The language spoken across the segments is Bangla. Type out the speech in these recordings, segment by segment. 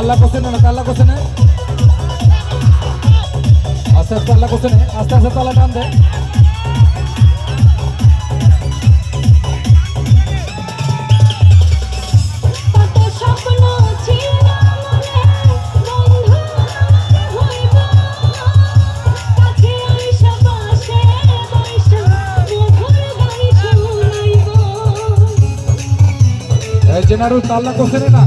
আল্লাহ কোসেন না আল্লাহ কোসেন আস্তে আস্তে আল্লাহ কোসেন আস্তে আস্তে তালা টান দে জেনারু তাল্লা কোসেন না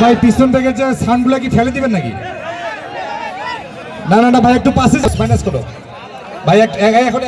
ভাই পিছন থেকে যে সাউন্ডগুলো কি ফেলে দিবেন নাকি? না না না ভাই একটু পাশে মাইনাস করো ভাই এখন